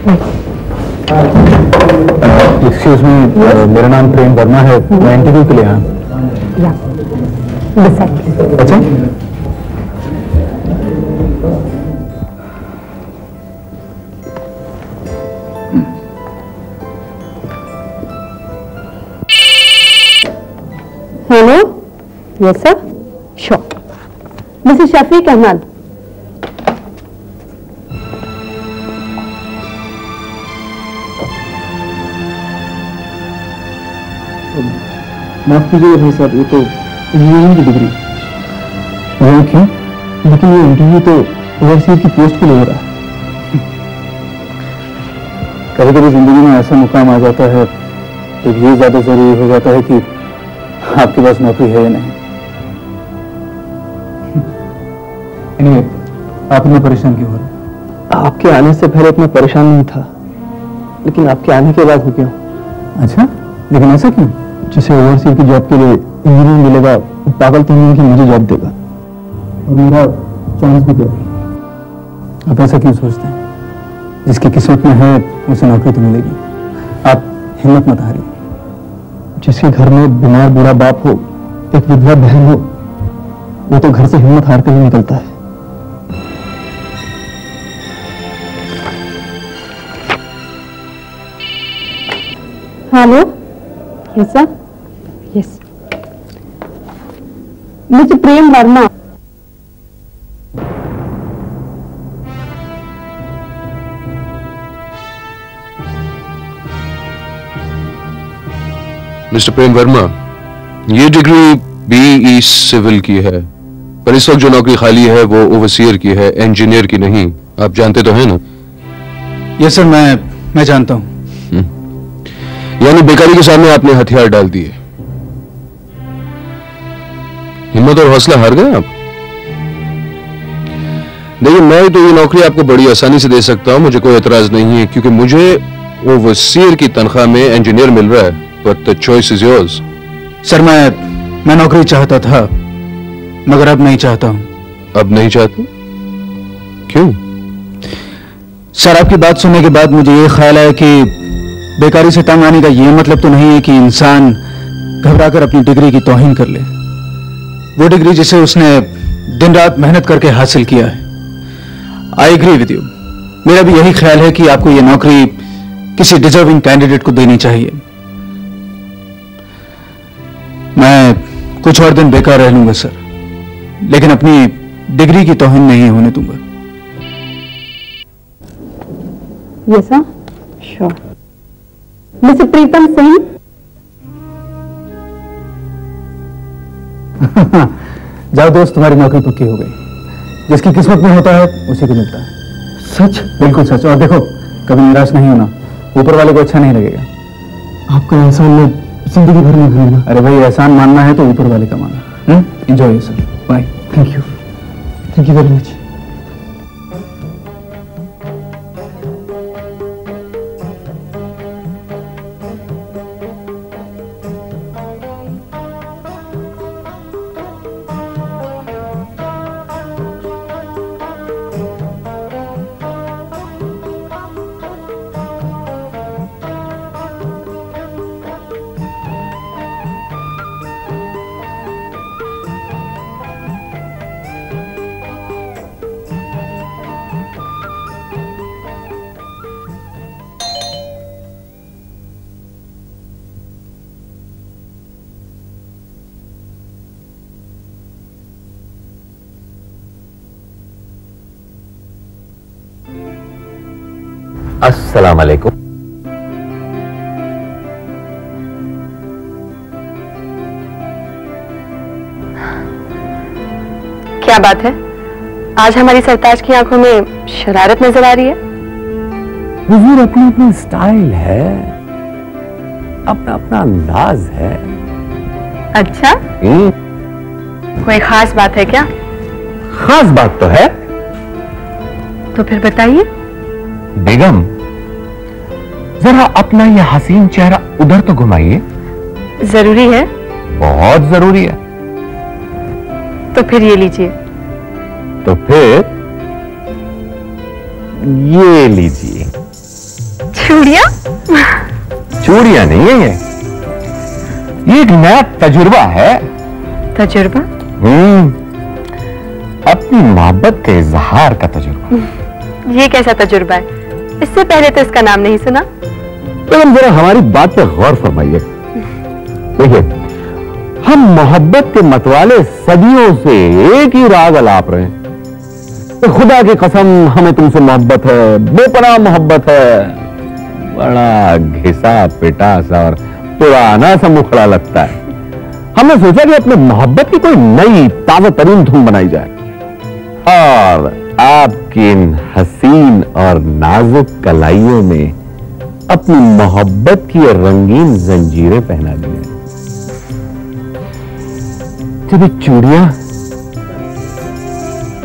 Excuse me, मेरा नाम प्रेम वर्मा है, मैं इंटरव्यू के लिए आया। अच्छा, hello, yes sir, sure. Mrs Shafiq Ahmed. माफ कीजिएगा भाई साहब, ये तो इंजीनियरिंग की डिग्री। वो क्यों? लेकिन ये इंटरव्यू तो ओवरसीयर की पोस्ट के लिए हो रहा है। कभी कभी जिंदगी में ऐसा मुकाम आ जाता है तो ये ज्यादा जरूरी हो जाता है कि आपके पास नौकरी है या नहीं। Anyway, आप इतना परेशान क्यों हो रहे? आपके आने से पहले इतना परेशान नहीं था, लेकिन आपके आने के बाद हो गया। अच्छा, लेकिन ऐसा क्यों? जिसे ओवरसीयर की जॉब के लिए इंजीनियर मिलेगा, पागल तो नहीं कि मुझे जॉब देगा और मेरा चांस भी देगा। आप ऐसा क्यों सोचते हैं? जिसकी किस्मत में है उसे नौकरी तो मिलेगी। आप हिम्मत मत हारिए। जिसके घर में बीमार बूढ़ा बाप हो, एक विधवा बहन हो, वो तो घर से हिम्मत हार कर ही निकलता है। Hello, yes sir, yes. Mister Prem Verma. Mister Prem Verma, ये डिग्री बीई सिविल की है, पर इस वक्त जो नौकरी खाली है वो ओवरसीयर की है, इंजीनियर की नहीं। आप जानते तो हैं ना? यस सर, मैं जानता हूं। यानी बेकारी के सामने आपने हथियार डाल दिए। हिम्मत और हौसला हार गए आप। देखिए, मैं तो ये नौकरी आपको बड़ी आसानी से दे सकता हूं, मुझे कोई एतराज नहीं है, क्योंकि मुझे ओवरसीयर की तनख्वाह में इंजीनियर मिल रहा है। But the choice is yours. Sir, मैं नौकरी चाहता था, मगर अब नहीं चाहता हूं। अब नहीं चाहते? क्यों? सर, आपकी बात सुनने के बाद मुझे ये ख्याल आया कि बेकारी से तंग आने का ये मतलब तो नहीं है कि इंसान घबराकर अपनी डिग्री की तौहीन कर ले। वो डिग्री जिसे उसने दिन रात मेहनत करके हासिल किया है। I agree with you. मेरा भी यही ख्याल है कि आपको ये नौकरी किसी डिजर्विंग कैंडिडेट को देनी चाहिए। मैं कुछ और दिन बेकार रह लूंगा सर, लेकिन अपनी डिग्री की तौहीन नहीं होने दूंगा। Yes sir, sure. Mister Pritam Singh. जाओ दोस्त, तुम्हारी नौकरी पक्की हो गई। जिसकी किस्मत में होता है उसी को मिलता है। सच? बिल्कुल सच। और देखो, कभी निराश नहीं होना, ऊपर वाले को अच्छा नहीं लगेगा। आपका एहसान में जिंदगी भर में भूलूंगा। अरे भाई, एहसान मानना है तो ऊपर वाले का मानना। Enjoy sir, bye. Thank you very much. अस्सलाम वालेकुम। क्या बात है, आज हमारी सरताज की आंखों में शरारत नजर आ रही है? हुजूर, अपनी अपनी स्टाइल है, अपना अपना अंदाज है। अच्छा, कोई खास बात है क्या? खास बात तो है। तो फिर बताइए। बेगम, जरा अपना यह हसीन चेहरा उधर तो घुमाइए। जरूरी है? बहुत जरूरी है। तो फिर ये लीजिए। तो फिर ये लीजिए। चूड़ियां? चूड़ियां नहीं है ये एक नया तजुर्बा है। तजुर्बा? अपनी मोहब्बत के इजहार का तजुर्बा। ये कैसा तजुर्बा है? इससे पहले तो इसका नाम नहीं सुना। मैडम जरा हमारी बात पर गौर फरमाइए। देखिए, हम मोहब्बत के मतवाले सदियों से एक ही राग अलाप रहे हैं। तो खुदा की कसम हमें तुमसे मोहब्बत है, बेपनाह मोहब्बत है। बड़ा घिसा पिटा सा और पुराना सा मुखड़ा लगता है। हमने सोचा कि अपने मोहब्बत की कोई नई ताजा तरीन धुन बनाई जाए और आपकी इन हसीन और नाजुक कलाइयों में अपनी मोहब्बत की रंगीन जंजीरें पहना दी हैं। जब ये चूड़ियां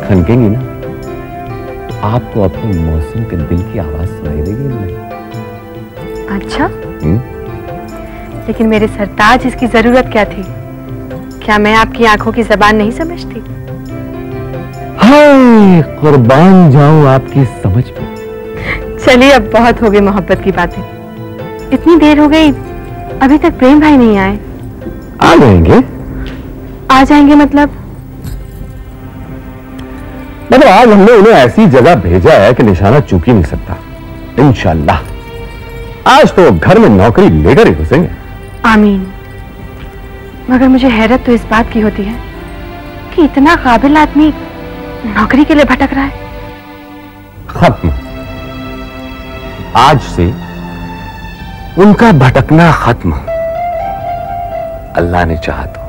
खनकेंगी ना, आपको अपने मौसम के दिल की आवाज सुनाई देगी इनमें। अच्छा, लेकिन मेरे सरताज इसकी जरूरत क्या थी? क्या मैं आपकी आंखों की जबान नहीं समझती? हाय, कुर्बान जाऊं आपकी समझ पे। चलिए, अब बहुत हो गई मोहब्बत की बातें। इतनी देर हो गई, अभी तक प्रेम भाई नहीं आए। आ जाएंगे। आ जाएंगे मतलब आज हमने उन्हें ऐसी जगह भेजा है कि निशाना चूक ही नहीं सकता। इंशाल्लाह आज तो घर में नौकरी लेकर ही घुसेंगे। आमीन। मगर मुझे हैरत तो इस बात की होती है कि इतना काबिल आदमी नौकरी के लिए भटक रहा है। खत्म। आज से उनका भटकना खत्म, अल्लाह ने चाहा तो।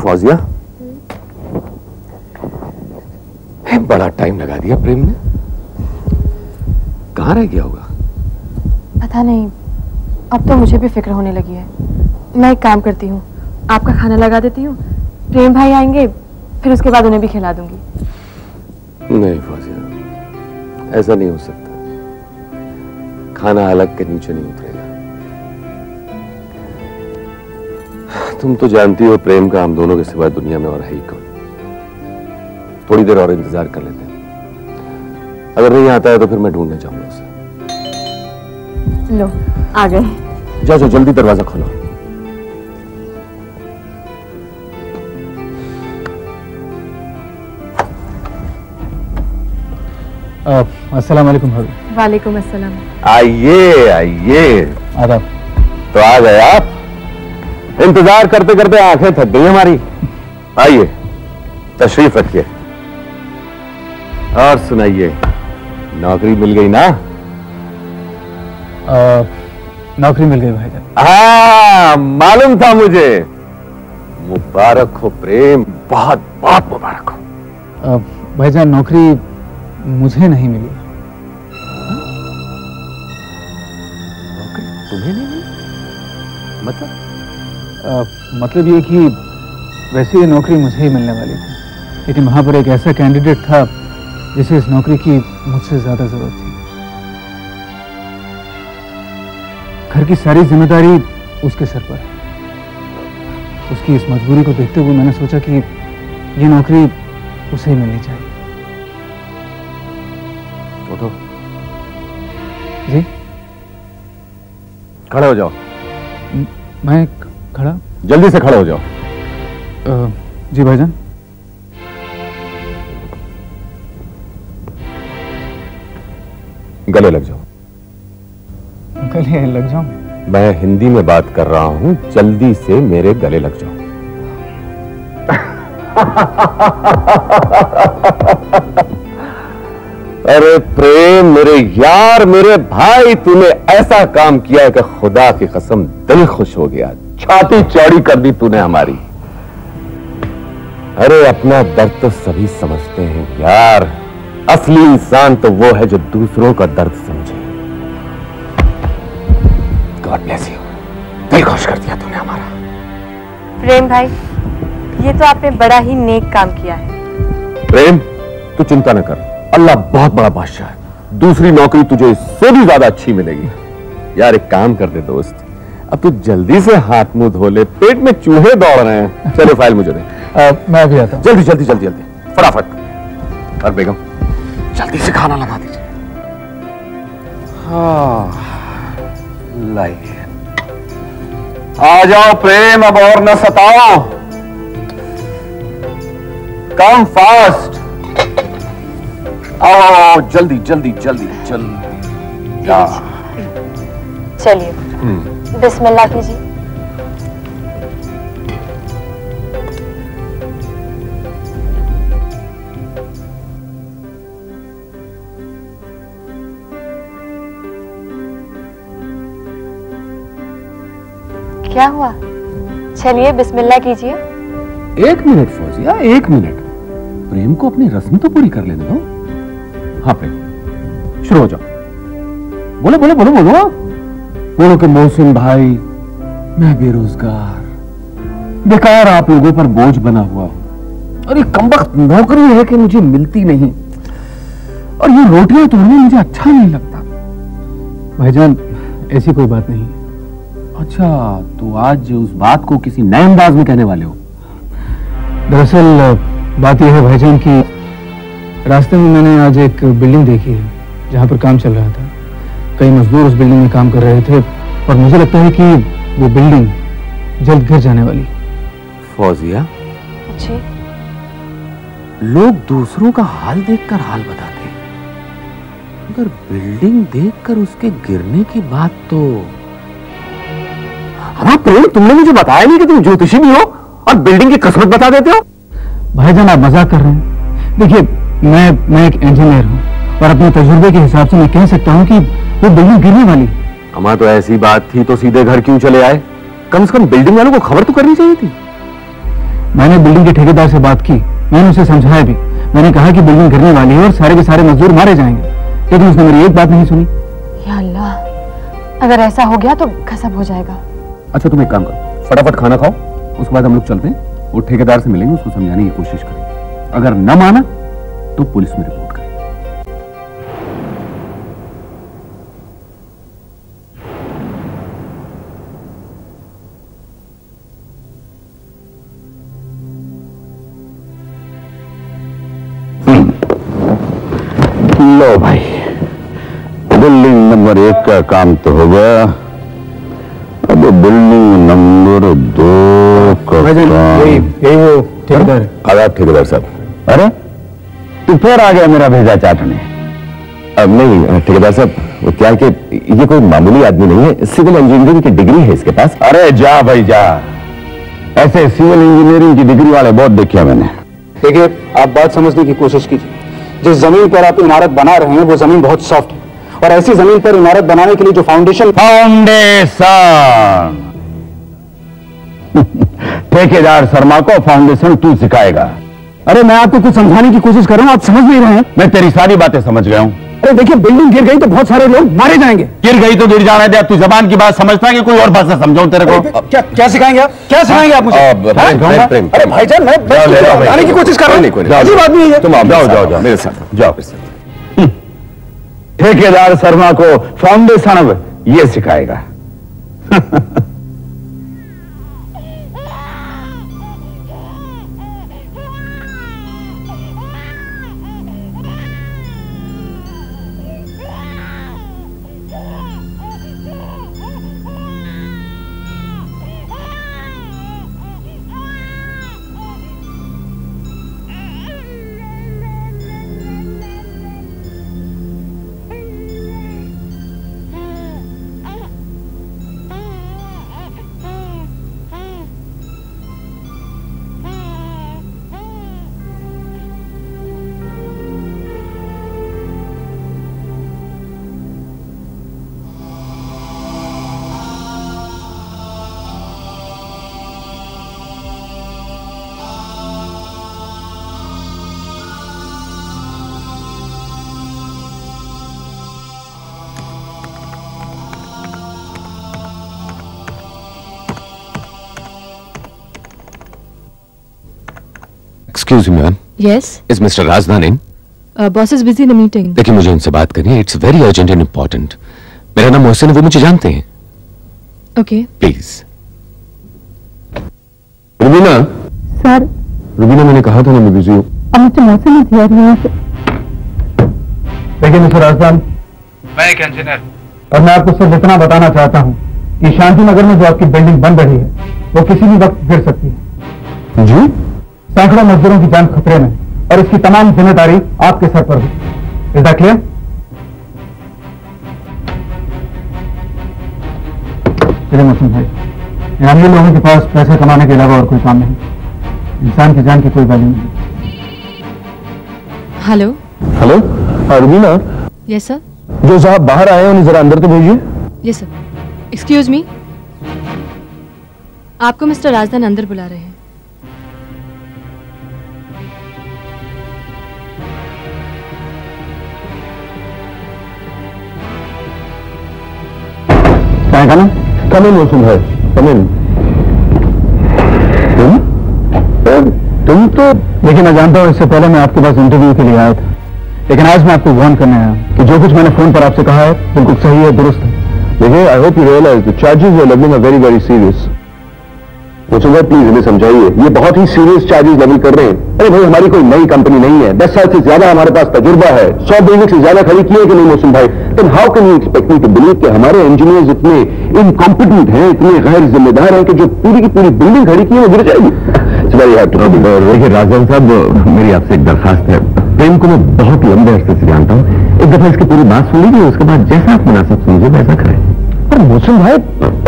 फौजिया, बड़ा टाइम लगा दिया प्रेम ने। कहां रह गया होगा? पता नहीं, अब तो मुझे भी फिक्र होने लगी है। मैं एक काम करती हूँ, आपका खाना लगा देती हूँ। प्रेम भाई आएंगे, फिर उसके बाद उन्हें भी खिला दूंगी। नहीं फौजिया, ऐसा नहीं हो सकता। खाना अलग के नीचे नहीं उतरेगा। तुम तो जानती हो प्रेम का हम दोनों के सिवा दुनिया में और है ही कौन। थोड़ी देर और इंतजार कर लेते हैं। अगर नहीं आता है तो फिर मैं ढूंढने जाऊंगा उसे। लो आ गए। जाओ जाओ जल्दी दरवाजा खोलो। अस्सलाम वालेकुम भाभी। वालेकुम अस्सलाम। आइए आइए। आदाब। तो आ गए आप? इंतजार करते करते आंखें थक गई हमारी। आइए तशरीफ रखिए। और सुनाइए, नौकरी मिल गई ना? नौकरी मिल गई भाईजान। हाँ मालूम था मुझे। मुबारक हो प्रेम, बहुत बहुत मुबारक हो। भाईजान नौकरी मुझे नहीं मिली। नौकरी तुम्हें नहीं मिली? मतलब ये कि वैसे ये नौकरी मुझे ही मिलने वाली थी, लेकिन वहां पर एक ऐसा कैंडिडेट था जिसे इस नौकरी की मुझसे ज्यादा जरूरत थी। घर की सारी जिम्मेदारी उसके सर पर है। उसकी इस मजबूरी को देखते हुए मैंने सोचा कि ये नौकरी उसे ही मिलनी चाहिए। उठो। जी खड़े हो जाओ। मैं खड़ा? जल्दी से खड़े हो जाओ। जी भाईजान। गले लग जाओ। गले लग जाऊं? मैं हिंदी में बात कर रहा हूं, जल्दी से मेरे गले लग जाओ। अरे प्रेम, मेरे यार, मेरे भाई, तूने ऐसा काम किया है कि खुदा की कसम दिल खुश हो गया। छाती चौड़ी कर दी तूने हमारी। अरे अपना दर्द तो सभी समझते हैं यार, असली इंसान तो वो है जो दूसरों का दर्द समझे। गॉड ब्लेस यू, दिल खुश कर दिया तूने हमारा। प्रेम भाई, ये तो आपने बड़ा ही नेक काम किया है। प्रेम तू चिंता न कर, अल्लाह बहुत बड़ा बादशाह है। दूसरी नौकरी तुझे इससे भी ज्यादा अच्छी मिलेगी। यार एक काम कर दे दोस्त, अब तू जल्दी से हाथ मुंह धो ले, पेट में चूहे दौड़ रहे हैं। चलो फाइल मुझे दे। मैं भी आता हूं। जल्दी जल्दी जल्दी जल्दी फटाफट। और बेगम जल्दी से खाना लगा दीजिए। हाँ लाइए। आ जाओ प्रेम, अब और न सताओ। Come fast. आओ जल्दी जल्दी जल्दी जल्दी। चलिए बिस्मिल्लाह कीजिए। क्या हुआ? चलिए बिस्मिल्लाह कीजिए। एक मिनट फौजिया, एक मिनट। प्रेम को अपनी रस्म तो पूरी कर लेने दो। हाँ प्रेम शुरू हो जाओ। बोलो बोलो बोलो बोलो बोलो कि मोहसिन भाई, मैं बेरोजगार, बेकार आप लोगों पर बोझ बना हुआ हूं, और ये कमबख्त नौकरी है कि मुझे मिलती नहीं, और ये रोटियां तोड़ना मुझे अच्छा नहीं लगता। भाईजान ऐसी कोई बात नहीं। अच्छा, तो आज उस बात को किसी नए अंदाज में कहने वाले हो? दरअसल बात यह है भाईजान कि रास्ते में मैंने आज एक बिल्डिंग देखी है जहां पर काम चल रहा था। कई मजदूर उस बिल्डिंग में काम कर रहे थे और मुझे लगता है कि वो बिल्डिंग जल्द गिर जाने वाली। फौजिया जी? लोग दूसरों का हाल देखकर हाल बताते हैं, मगर बिल्डिंग देखकर उसके गिरने की बात तो। हाँ प्रेम, तुमने मुझे बताया नहीं कि तुम ज्योतिषी भी हो और बिल्डिंग की किस्मत बता देते हो। भाईजान आप मजाक कर रहे हैं। देखिए मैं एक इंजीनियर हूं और अपने तजुर्बे के हिसाब से मैं कह सकता हूं कि वो बिल्डिंग गिरने वाली। अमा तो ऐसी बात थी तो सीधे घर क्यों चले आए? कम से कम बिल्डिंग वालों को खबर तो करनी चाहिए थी। मैंने बिल्डिंग के ठेकेदार से बात की, मैंने उसे समझाया भी। मैंने कहा कि बिल्डिंग गिरने वाली है और सारे के सारे मजदूर मारे जाएंगे, लेकिन उसने मेरी एक बात नहीं सुनी। या अल्लाह, अगर ऐसा हो गया तो गजब हो जाएगा। अच्छा तुम एक काम करो, फटाफट खाना खाओ, उसके बाद हम लोग चलते हैं, वो ठेकेदार से मिलेंगे, उसको समझाने की कोशिश करेंगे। अगर न माना तो पुलिस में रिपोर्ट करेंगे। लो भाई, बिल्डिंग नंबर नंबर 1 का काम तो हो गया, अब बिल्डिंग नंबर 2 का काम। यही वो ठेकेदार। आदाब ठेकेदार साहब। अरे तू फिर आ गया मेरा भेजा चाटने। अब नहीं ठेकेदार साहब, वो क्या है कि ये कोई मामूली आदमी नहीं है, सिविल इंजीनियरिंग की डिग्री है इसके पास। अरे जा भाई जा, ऐसे सिविल इंजीनियरिंग की डिग्री वाले बहुत देखे मैंने। देखिए, आप बात समझने की कोशिश कीजिए। जिस जमीन पर आप इमारत बना रहे हैं वो जमीन बहुत सॉफ्ट है, और ऐसी जमीन पर इमारत बनाने के लिए जो फाउंडेशन ठेकेदार शर्मा को फाउंडेशन तू सिखाएगा। अरे मैं आपको कुछ समझाने की कोशिश कर रहा हूं, आप समझ नहीं रहे हैं। मैं तेरी सारी बातें समझ गया हूं। अरे देखिए, बिल्डिंग गिर गई तो बहुत सारे लोग मारे जाएंगे। गिर गई तो गिर जाने दे, अब तू जबान की बात समझता है कि कोई और भाषा समझाऊं तेरे को? क्या सिखाएंगे आप? क्या सिखाएंगे आप मुझे? अरे भाईजान, मैं बताने की कोशिश कर रहा हूं। अजीब आदमी है। तुम जाओ मेरे साथ जाओ। ठेकेदार शर्मा को फाउंडेशन ये सिखाएगा। Excuse me, ma'am. Yes. Is Mr. Razdan in? Boss is busy in a meeting. देखिए, मुझे उनसे बात करनी है. It's very urgent and important. मेरा नाम मोहसिन है, वो मुझे जानते हैं. Okay. Please. Rubina. Sir. Rubina, मैंने कहा था ना मैं बिजी हूँ. अब मुझे मौसम नहीं दिया रही है. देखिए मिस्टर राजदान, मैं एक इंजीनियर, और मैं आपको सिर्फ इतना बताना चाहता हूँ कि शांति नगर में जो आपकी बिल्डिंग बन रही है वो किसी भी वक्त गिर सकती है। जी? सैकड़ों मजदूरों की जान खतरे में, और इसकी तमाम जिम्मेदारी आपके सर पर है। Is that clear? चलिए मौसम भाई, अमीर लोगों के पास पैसे कमाने के अलावा और कोई काम नहीं। इंसान की जान की कोई वैल्यू नहीं। Hello. Hello. Rubina, yes sir. जो साहब बाहर आए हैं उन्हें जरा अंदर तो भेजिए. Yes sir. एक्सक्यूज मी, आपको मिस्टर राजदान अंदर बुला रहे हैं. क्या कहना? Come in, मौसम भाई. Come in. तुम तो देखिए, मैं जानता हूँ इससे पहले मैं आपके पास इंटरव्यू के लिए आया था, लेकिन आज मैं आपको वार्न करने आया कि जो कुछ मैंने फोन पर आपसे कहा है बिल्कुल सही है, दुरुस्त है. देखिए, I hope you realise the charges we are levelling are very very serious. Mausam भाई, प्लीज हमें समझाइए, ये बहुत ही सीरियस चार्जेस लेवल कर रहे हैं. अरे भाई, हमारी कोई नई कंपनी नहीं है, 10 साल से ज्यादा हमारे पास तजुर्बा है, 100 बिल्डिंग से ज्यादा खड़ी की है कि नहीं मौसम भाई? Then how can you expect me to believe कि हमारे इंजीनियर्स इतने इनकॉम्पिटेंट हैं, इतने गैर जिम्मेदार हैं कि जो पूरी की पूरी बिल्डिंग खड़ी की है वो गिर जाएगी? देखिए राजन साहब, मेरी आपसे एक दरखास्त है. प्रेम को मैं बहुत लंबे अरसे से जानता हूँ. एक दफा इसकी पूरी बात सुन लीजिए, उसके बाद जैसा आप मुनासिब समझे वैसा करें. पर मौसम भाई,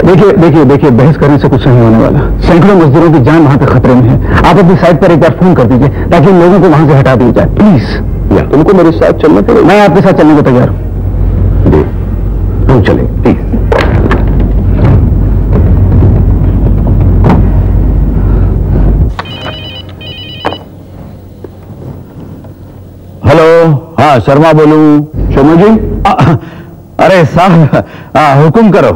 देखिए बहस करने से कुछ नहीं होने वाला. सैकड़ों मजदूरों की जान वहां तक खतरे में है. आप अपनी साइड पर एक बार फोन कर दीजिए ताकि उन लोगों को वहां से हटा दिया जाए, प्लीज. तुमको मेरे साथ चलना पड़ेगा. मैं आपके साथ चलने को तैयार हूँ. हम चलें प्लीज. हेलो. हाँ, शर्मा बोलूं. शर्मा जी? अरे साहब, हुक्म करो.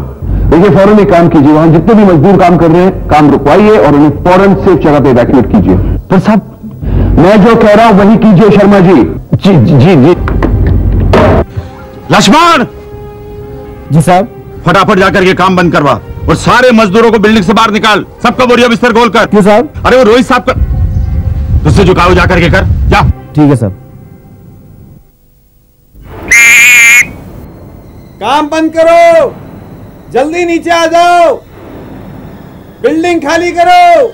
देखिए, फौरन एक काम कीजिए, वहां जितने भी मजदूर काम कर रहे हैं काम रुकवाइए और उन्हें फौरन सेफ जगह पे इवैक्यूएट कीजिए. तो साहब, मैं जो कह रहा हूं वही कीजिए शर्मा जी. जी. लक्ष्मण. जी साहब. फटाफट जाकर ये काम बंद करवा और सारे मजदूरों को बिल्डिंग से बाहर निकाल. सबका बोरिया बिस्तर खोल कर. क्यों साहब? अरे वो रोहित साहब का तुझसे झुकाओ, जाकर के कर. जा. ठीक है साहब. काम बंद करो, जल्दी नीचे आ जाओ, बिल्डिंग खाली करो,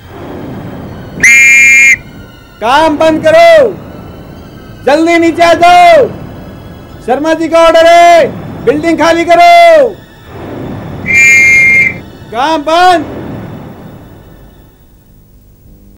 काम बंद करो, जल्दी नीचे आ जाओ। शर्मा जी का ऑर्डर है, बिल्डिंग खाली करो, काम बंद।